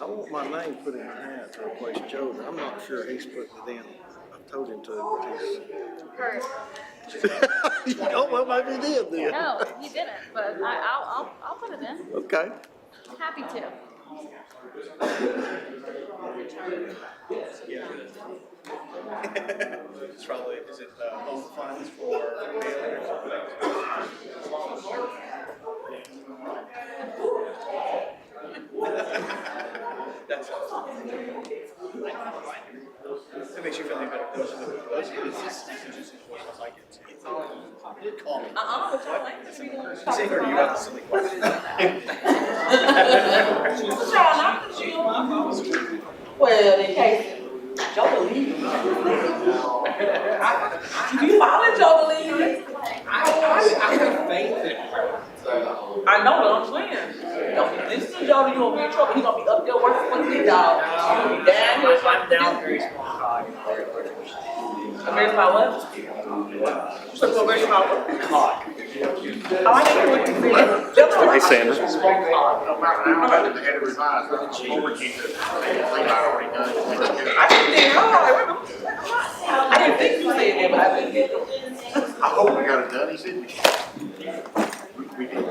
I want my name put in the hat to replace Joe, but I'm not sure he's putting it in. I told him to with his. Kurt. Oh, well, maybe he did then. No, he didn't, but I'll put it in. Okay. Happy to. It's probably, is it home funds for failures? That's it makes you feel any better. Those are like it's call me. Say her, you have a silly question. Well, in case Joe believe you follow Joe believe I have faith in her. I know what I'm saying. Don't listen to Joe, you gonna be in trouble. He gonna be up there working for the big dog. You gonna be down here I'm down very small cog. Very small what? So very small what? Cog. Oh, I didn't hear what you said. Hey, Sandra. I didn't think you said that, but I didn't get it. I hope we got it done, he said. We did.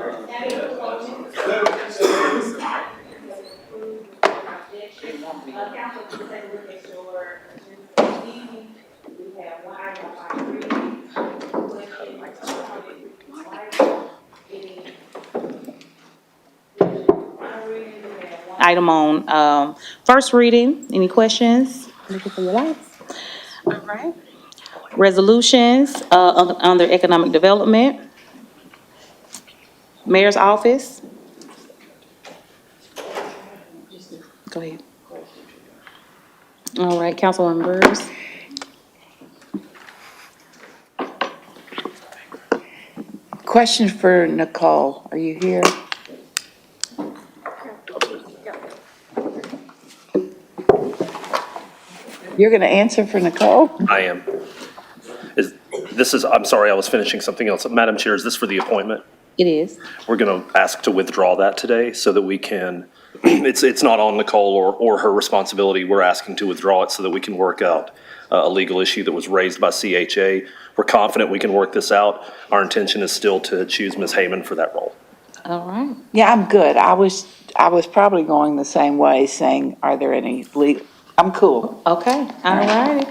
Item on first reading. Any questions? Looking for your lights. All right. Resolutions under economic development. Mayor's office. Go ahead. All right, council members. Question for Nicole. Are you here? You're going to answer for Nicole? I am. I'm sorry, I was finishing something else. Madam Chair, is this for the appointment? It is. We're going to ask to withdraw that today so that we can, it's not on Nicole or her responsibility. We're asking to withdraw it so that we can work out a legal issue that was raised by CHA. We're confident we can work this out. Our intention is still to choose Ms. Heyman for that role. All right. Yeah, I'm good. I was probably going the same way, saying, are there any legal? I'm cool. Okay, all right.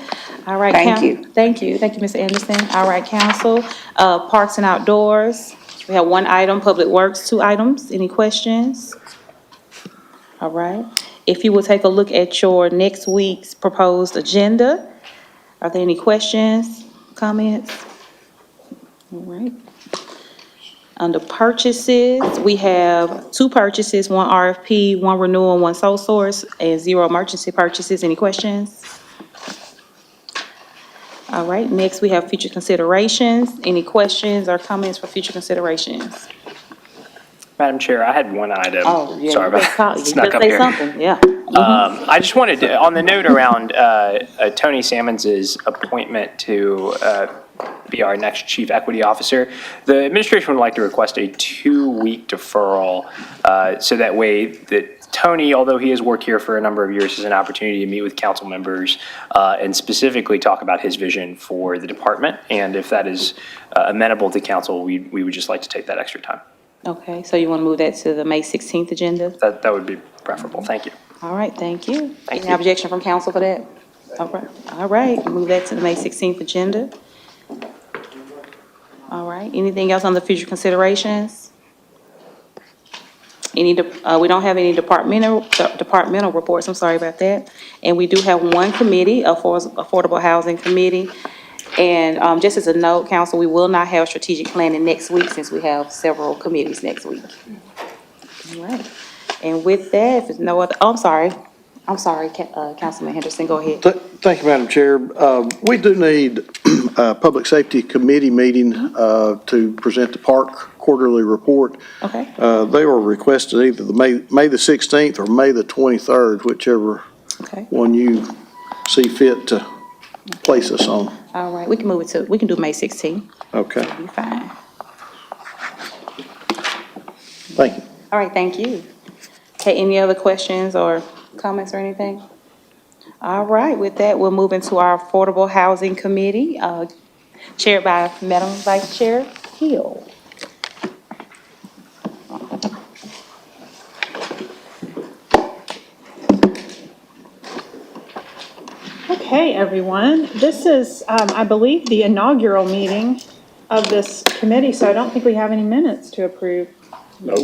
All right. Thank you. Thank you, Ms. Anderson. All right, council, Parks and Outdoors. We have one item, Public Works, 2 items. Any questions? All right. If you will take a look at your next week's proposed agenda, are there any questions, comments? All right. Under purchases, we have 2 purchases, 1 RFP, 1 renewal, 1 sole source, and 0 emergency purchases. Any questions? All right, next we have future considerations. Any questions or comments for future considerations? Madam Chair, I had one item. Oh, yeah. Sorry about that. Snuck up here. Something, yeah. I just wanted to, on the note around Tony Sammons's appointment to be our next Chief Equity Officer, the administration would like to request a 2-week deferral so that way that Tony, although he has worked here for a number of years, has an opportunity to meet with council members and specifically talk about his vision for the department. And if that is amenable to council, we would just like to take that extra time. Okay, so you want to move that to the May 16th agenda? That would be preferable. Thank you. All right, thank you. Thank Any you. objection from council for that? All right, move that to the May 16th agenda. All right, anything else on the future considerations? We don't have any departmental reports, I'm sorry about that. And we do have 1 committee, Affordable Housing Committee. And just as a note, council, we will not have strategic planning next week since we have several committees next week. All right, and with that, if there's no other, I'm sorry, Councilman Henderson, go ahead. Thank you, Madam Chair. We do need a Public Safety Committee meeting to present the park quarterly report. Okay. They were requested either the May the 16th or May the 23rd, whichever one you see fit to place us on. All right, we can move it to, we can do May 16th. Okay. That'll be fine. Thank you. All right, thank you. Okay, any other questions or Comments or anything? All right, with that, we'll move into our Affordable Housing Committee, chaired by Madam Vice Chair Hill. Okay, everyone. This is, I believe, the inaugural meeting of this committee, so I don't think we have any minutes to approve. No.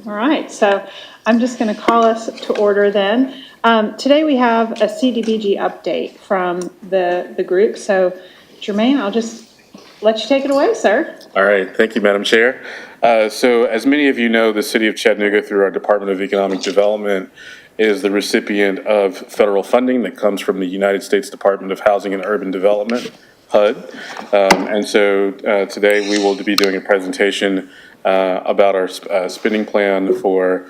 All right, so I'm just going to call us to order then. Today we have a CDBG update from the group. So Jermaine, I'll just let you take it away, sir. All right, thank you, Madam Chair. So as many of you know, the City of Chattanooga, through our Department of Economic Development, is the recipient of federal funding that comes from the United States Department of Housing and Urban Development, HUD. And so today we will be doing a presentation about our spending plan for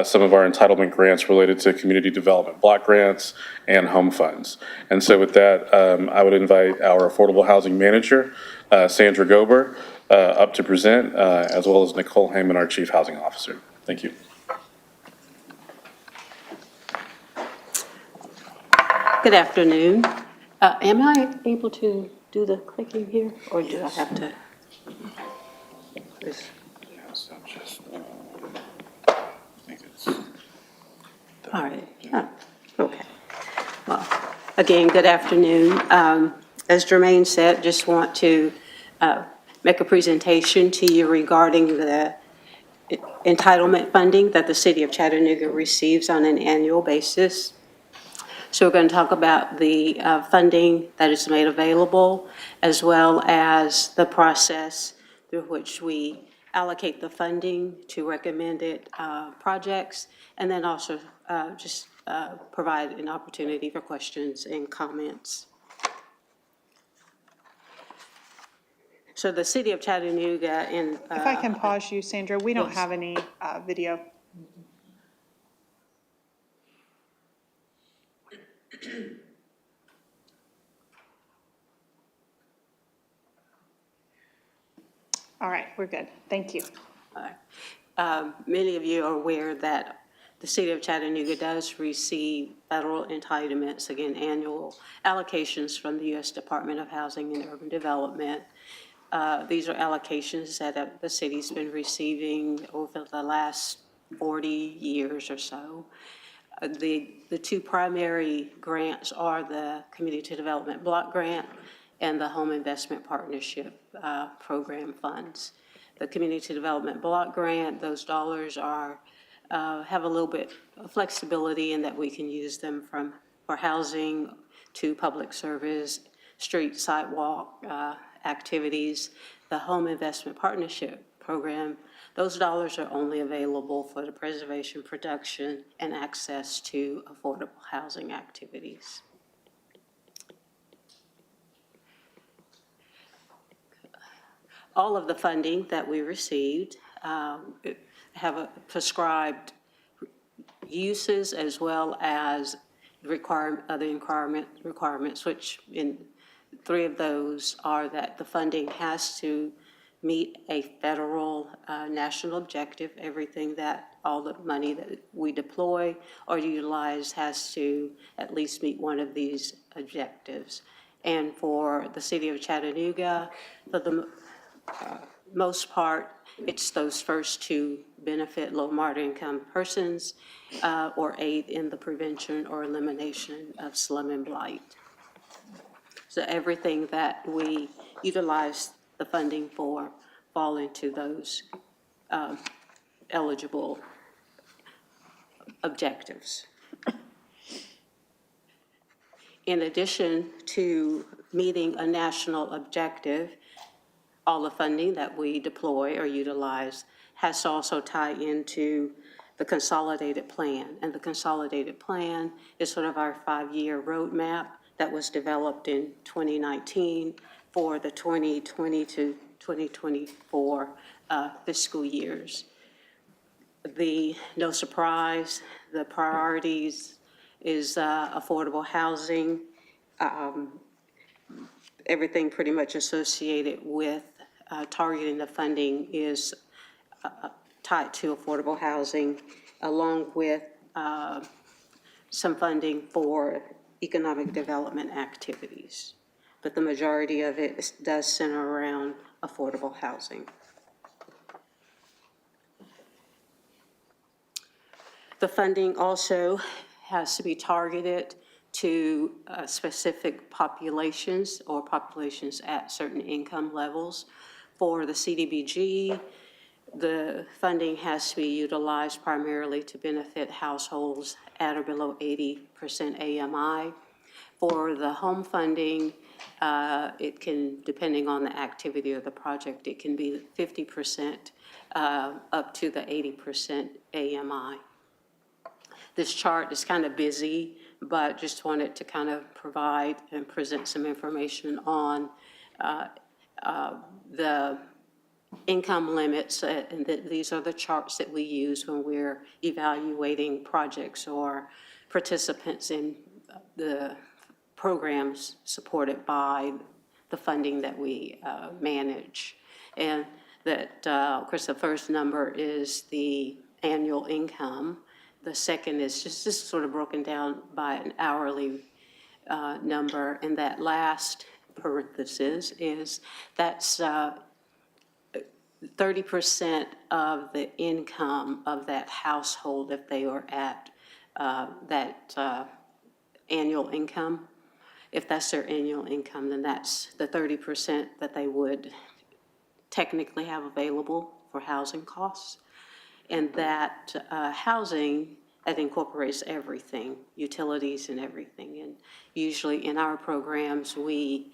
some of our entitlement grants related to community development block grants and home funds. And so with that, I would invite our Affordable Housing Manager, Sandra Gober, up to present, as well as Nicole Heyman, our Chief Housing Officer. Thank you. Good afternoon. Am I able to do the clicking here, or do I have to? All right, yeah, okay. Well, again, good afternoon. As Jermaine said, just want to make a presentation to you regarding the entitlement funding that the City of Chattanooga receives on an annual basis. So we're going to talk about the funding that is made available, as well as the process through which we allocate the funding to recommended projects, and then also just provide an opportunity for questions and comments. So the City of Chattanooga in... If I can pause you, Sandra, we don't have any video. All right, we're good. Thank you. Many of you are aware that the City of Chattanooga does receive federal entitlements, again, annual allocations from the U.S. Department of Housing and Urban Development. These are allocations that the city's been receiving over the last 40 years or so. The two primary grants are the Community Development Block Grant and the Home Investment Partnership Program funds. The Community Development Block Grant, those dollars are have a little bit of flexibility in that we can use them for housing to public service, street sidewalk activities. The Home Investment Partnership Program, those dollars are only available for the preservation, production, and access to affordable housing activities. All of the funding that we received have prescribed uses, as well as other requirements, which in 3 of those are that the funding has to meet a federal national objective. Everything that, all the money that we deploy or utilize has to at least meet one of these objectives. And for the City of Chattanooga, for the most part, it's those first 2 benefit low moderate income persons or aid in the prevention or elimination of slum and blight. So everything that we utilize the funding for fall into those eligible objectives. In addition to meeting a national objective, all the funding that we deploy or utilize has to also tie into the consolidated plan. And the consolidated plan is sort of our 5-year roadmap that was developed in 2019 for the 2020 to 2024 fiscal years. No surprise, the priorities is affordable housing, everything pretty much associated with targeting the funding is tied to affordable housing, along with some funding for economic development activities, but the majority of it does center around affordable housing. The funding also has to be targeted to specific populations or populations at certain income levels. For the CDBG, the funding has to be utilized primarily to benefit households at or below 80% AMI. For the home funding, it can, depending on the activity of the project, it can be 50% up to the 80% AMI. This chart is kind of busy, but just wanted to kind of provide and present some information on the income limits, and these are the charts that we use when we're evaluating projects or participants in the programs supported by the funding that we manage. And that, of course, the first number is the annual income. The second is just sort of broken down by an hourly number, and that last parenthesis is that's 30% of the income of that household if they are at that annual income. If that's their annual income, then that's the 30% that they would technically have available for housing costs. And that housing, that incorporates everything, utilities and everything. And usually in our programs, we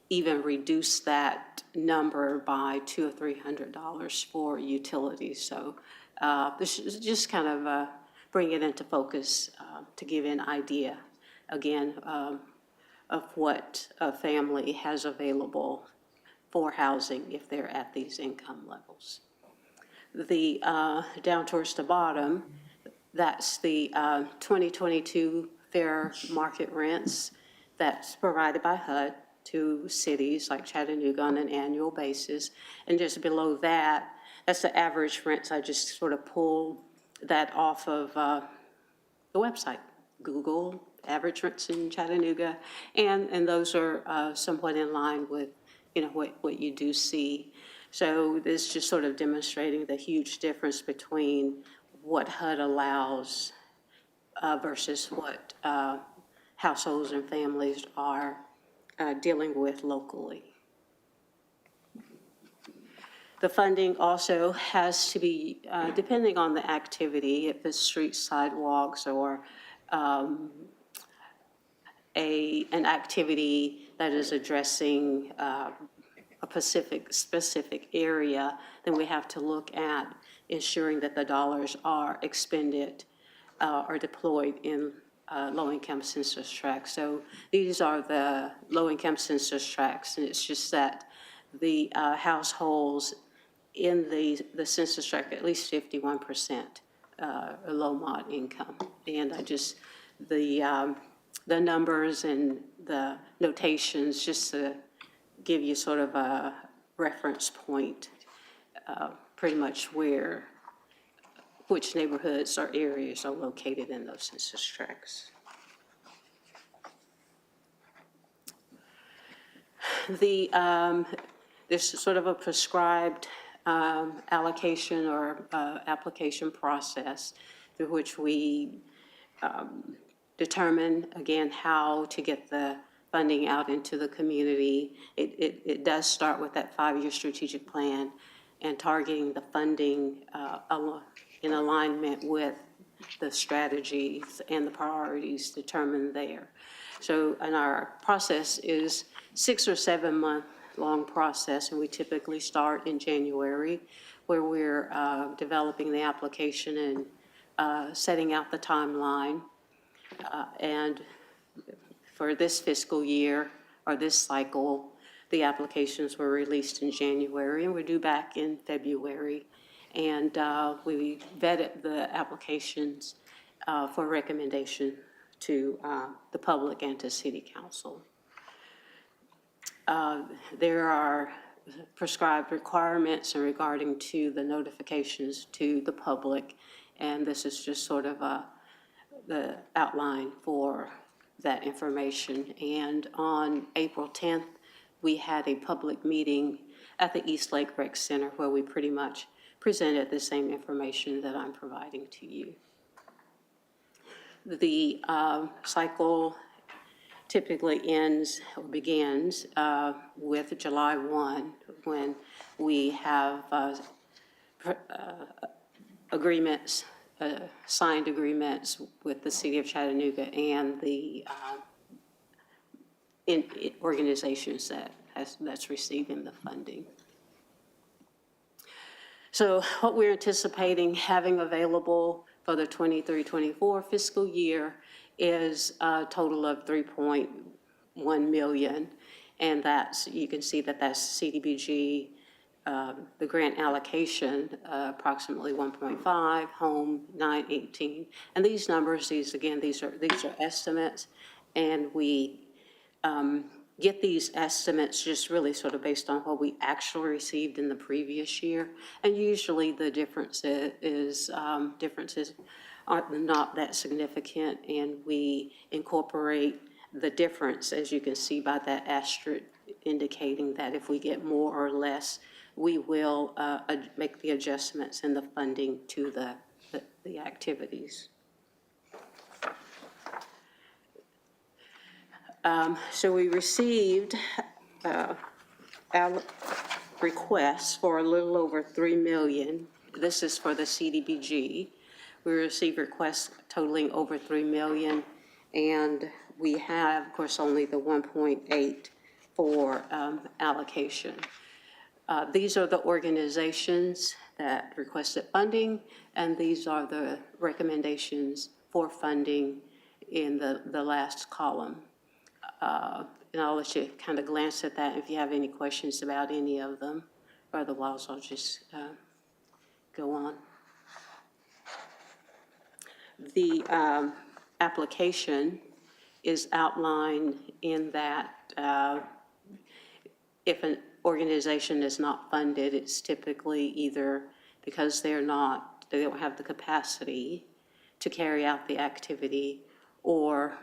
even reduce that number by $200 or $300 for utilities. So this is just kind of bring it into focus to give an idea, again, of what a family has available for housing if they're at these income levels. The down towards the bottom, that's the 2022 fair market rents that's provided by HUD to cities like Chattanooga on an annual basis. And just below that, that's the average rents. I just sort of pulled that off of the website, Google average rents in Chattanooga. And those are somewhat in line with, you know, what you do see. So this is just sort of demonstrating the huge difference between what HUD allows versus what households and families are dealing with locally. The funding also has to be, depending on the activity, if it's streets, sidewalks, or an activity that is addressing a specific area, then we have to look at ensuring that the dollars are expended or deployed in low-income census tracts. So these are the low-income census tracts, and it's just that the households in the census tract, at least 51% are low-mod income. And I just, the numbers and the notations, just to give you sort of a reference point, pretty much which neighborhoods or areas are located in those census tracts. There's sort of a prescribed allocation or application process through which we determine, again, how to get the funding out into the community. It does start with that 5-year strategic plan and targeting the funding in alignment with the strategies and the priorities determined there. So, and our process is 6 or 7 month long process, and we typically start in January, where we're developing the application and setting out the timeline. And for this fiscal year, or this cycle, the applications were released in January, and we're due back in February. And we vetted the applications for recommendation to the public and to City Council. There are prescribed requirements regarding to the notifications to the public, and this is just sort of the outline for that information. And on April 10th, we had a public meeting at the East Lake Rec Center where we pretty much presented the same information that I'm providing to you. The cycle typically ends or begins with July 1, when we have agreements, signed agreements with the City of Chattanooga and the organizations that's receiving the funding. So what we're anticipating having available for the 23-24 fiscal year is a total of 3.1 million. And that's, you can see that that's CDBG, the grant allocation, approximately 1.5, home 918. And these numbers, these are estimates. And we get these estimates just really sort of based on what we actually received in the previous year. And usually the differences aren't not that significant, and we incorporate the difference, as you can see by that asterisk, indicating that if we get more or less, we will make the adjustments in the funding to the activities. So we received our requests for a little over 3 million. This is for the CDBG. We received requests totaling over 3 million, and we have, of course, only the 1.8 for allocation. These are the organizations that requested funding, and these are the recommendations for funding in the last column. And I'll let you kind of glance at that if you have any questions about any of them. Otherwise, I'll just go on. The application is outlined in that if an organization is not funded, it's typically either because they don't have the capacity to carry out the activity, or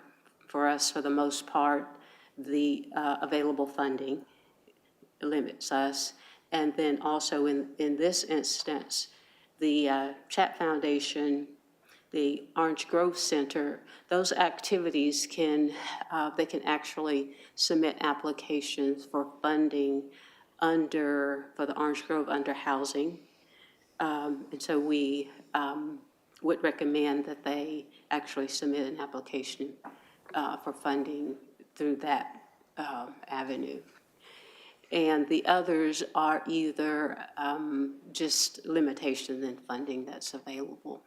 for us, for the most part, the available funding limits us. And then also in this instance, the Chat Foundation, the Orange Grove Center, those activities they can actually submit applications for funding for the Orange Grove under housing. And so we would recommend that they actually submit an application for funding through that avenue. And the others are either just limitation in funding that's available.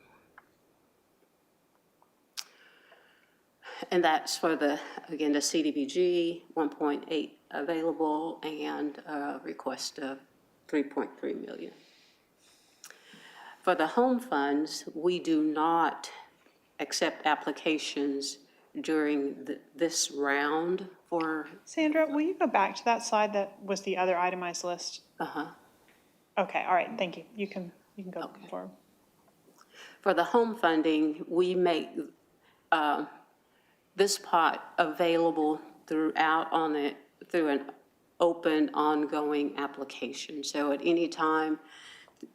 And that's for again, the CDBG, 1.8 available, and a request of 3.3 million. For the home funds, we do not accept applications during this round for. Sandra, will you go back to that slide that was the other itemized list? Okay, all right, thank you. You can go forward. For the home funding, we make this pot available through an open, ongoing application. So at any time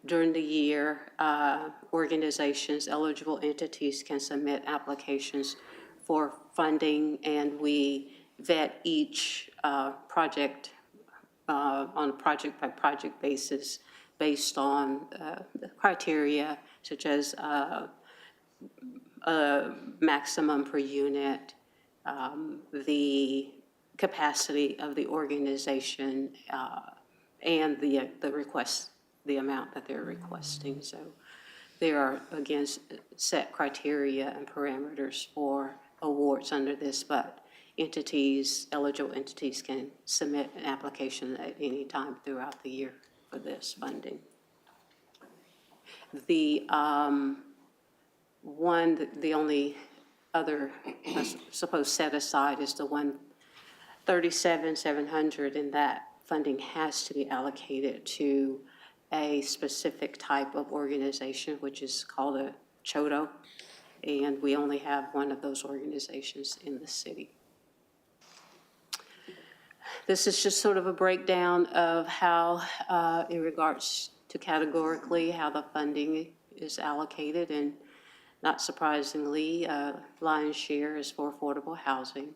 during the year, organizations, eligible entities can submit applications for funding, and we vet each project on a project-by-project basis based on the criteria such as maximum per unit, the capacity of the organization, and the amount that they're requesting. So there are, again, set criteria and parameters for awards under this, but eligible entities can submit an application at any time throughout the year for this funding. The only other, I suppose, set aside is the 137,700, and that funding has to be allocated to a specific type of organization, which is called a CHOTO. and we only have one of those organizations in the city. This is just sort of a breakdown of how, in regards to categorically, how the funding is allocated, and not surprisingly, lion's share is for affordable housing.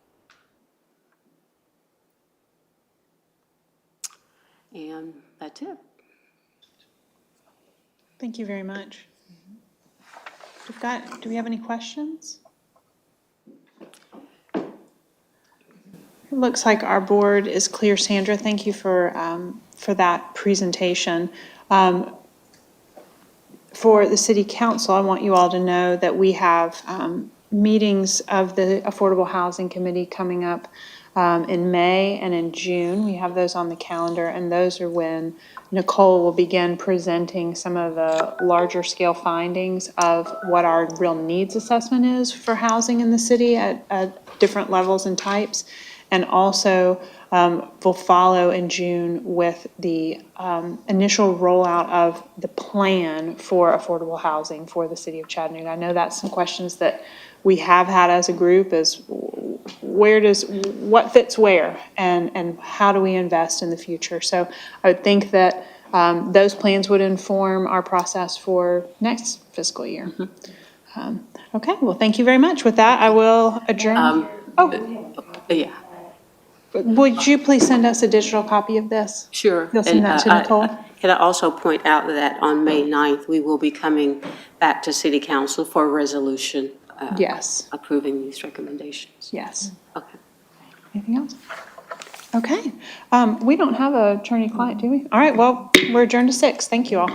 And that's it. Thank you very much. Do we have any questions? It looks like our board is clear. Sandra, thank you for that presentation. For the city council, I want you all to know that we have meetings of the Affordable Housing Committee coming up in May and in June. We have those on the calendar, and those are when Nicole will begin presenting some of the larger scale findings of what our real needs assessment is for housing in the city at different levels and types. And also will follow in June with the initial rollout of the plan for affordable housing for the city of Chattanooga. I know that's some questions that we have had as a group, is what fits where, and how do we invest in the future? So I would think that those plans would inform our process for next fiscal year. Okay, well, thank you very much. With that, I will adjourn. Yeah. Would you please send us a digital copy of this? Sure. You'll send that to Nicole? Can I also point out that on May 9th, we will be coming back to City Council for a resolution Yes. approving these recommendations. Yes. Okay. Anything else? Okay. We don't have an attorney-client, do we? All right, well, we're adjourned to 6. Thank you all.